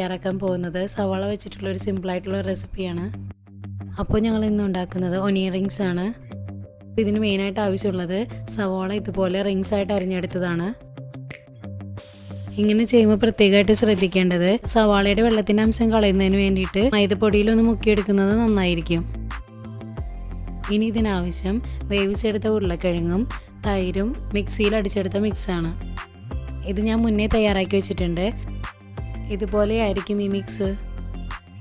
തയ്യാറാക്കാൻ പോകുന്നത് സവാള വെച്ചിട്ടുള്ള ഒരു സിമ്പിളായിട്ടുള്ള റെസിപ്പിയാണ്. അപ്പോൾ ഞങ്ങൾ ഇന്ന് ഉണ്ടാക്കുന്നത് ഒനിയൻ റിങ്സ് ആണ്. ഇതിന് മെയിനായിട്ട് ആവശ്യമുള്ളത് സവാള ഇതുപോലെ റിങ്സ് ആയിട്ട് അരിഞ്ഞെടുത്തതാണ്. ഇങ്ങനെ ചെയ്യുമ്പോൾ പ്രത്യേകമായിട്ട് ശ്രദ്ധിക്കേണ്ടത് സവാളയുടെ വെള്ളത്തിൻ്റെ അംശം കളയുന്നതിന് വേണ്ടിയിട്ട് മൈദപ്പൊടിയിലൊന്ന് മുക്കിയെടുക്കുന്നത് നന്നായിരിക്കും. ഇനി ഇതിനാവശ്യം വേവിച്ചെടുത്ത ഉരുളക്കിഴങ്ങും തൈരും മിക്സിയിൽ അടിച്ചെടുത്ത മിക്സാണ്. ഇത് ഞാൻ മുന്നേ തയ്യാറാക്കി വെച്ചിട്ടുണ്ട്. ഇതുപോലെ ആയിരിക്കും ഈ മിക്സ്.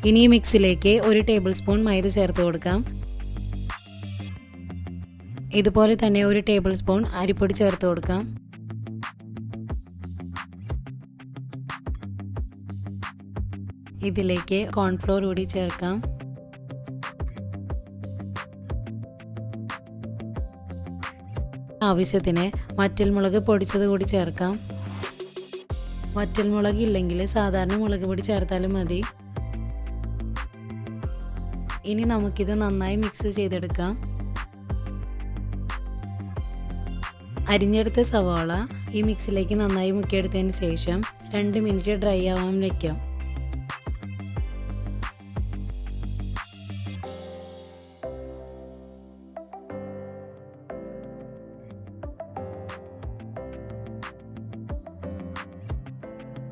ഇനി ഈ മിക്സിലേക്ക് 1 ടേബിൾ സ്പൂൺ മൈദ ചേർത്ത് കൊടുക്കാം. ഇതുപോലെ തന്നെ 1 ടേബിൾ സ്പൂൺ അരിപ്പൊടി ചേർത്ത് കൊടുക്കാം. ഇതിലേക്ക് കോൺഫ്ലോർ കൂടി ചേർക്കാം. ആവശ്യത്തിന് വറ്റൽമുളക് പൊടിച്ചത് കൂടി ചേർക്കാം. വറ്റൽമുളക് ഇല്ലെങ്കിൽ സാധാരണ മുളക് പൊടി ചേർത്താലും മതി. ഇനി നമുക്കിത് നന്നായി മിക്സ് ചെയ്തെടുക്കാം. അരിഞ്ഞെടുത്ത സവാള ഈ മിക്സിലേക്ക് നന്നായി മുക്കിയെടുത്തതിന് ശേഷം 2 മിനിറ്റ് ഡ്രൈ ആവാൻ വയ്ക്കാം.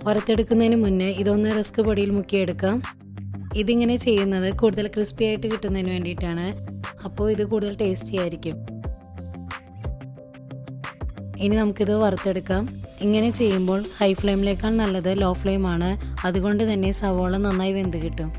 വറുത്തെടുക്കുന്നതിന് മുന്നേ ഇതൊന്ന് റസ്ക് പൊടിയിൽ മുക്കിയെടുക്കാം. ഇതിങ്ങനെ ചെയ്യുന്നത് കൂടുതൽ ക്രിസ്പി ആയിട്ട് കിട്ടുന്നതിന് വേണ്ടിയിട്ടാണ്. അപ്പോൾ ഇത് കൂടുതൽ ടേസ്റ്റി ആയിരിക്കും. ഇനി നമുക്കിത് വറുത്തെടുക്കാം. ഇങ്ങനെ ചെയ്യുമ്പോൾ ഹൈ ഫ്ലെയിമിലേക്കാൾ നല്ലത് ലോ ഫ്ലെയിമാണ്. അതുകൊണ്ട് തന്നെ സവാള നന്നായി വെന്ത് കിട്ടും.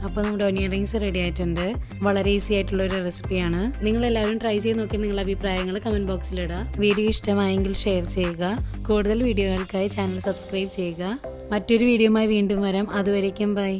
അപ്പോൾ നമ്മുടെ ഒനിയൻ റിങ്സ് റെഡി ആയിട്ടുണ്ട്. വളരെ ഈസി ആയിട്ടുള്ളൊരു റെസിപ്പിയാണ്. നിങ്ങളെല്ലാവരും ട്രൈ ചെയ്ത് നോക്കി നിങ്ങളുടെ അഭിപ്രായങ്ങൾ കമൻറ്റ് ബോക്സിലിടുക. വീഡിയോ ഇഷ്ടമായെങ്കിൽ ഷെയർ ചെയ്യുക. കൂടുതൽ വീഡിയോകൾക്കായി ചാനൽ സബ്സ്ക്രൈബ് ചെയ്യുക. മറ്റൊരു വീഡിയോയുമായി വീണ്ടും വരാം. അതുവരേക്കും ബൈ.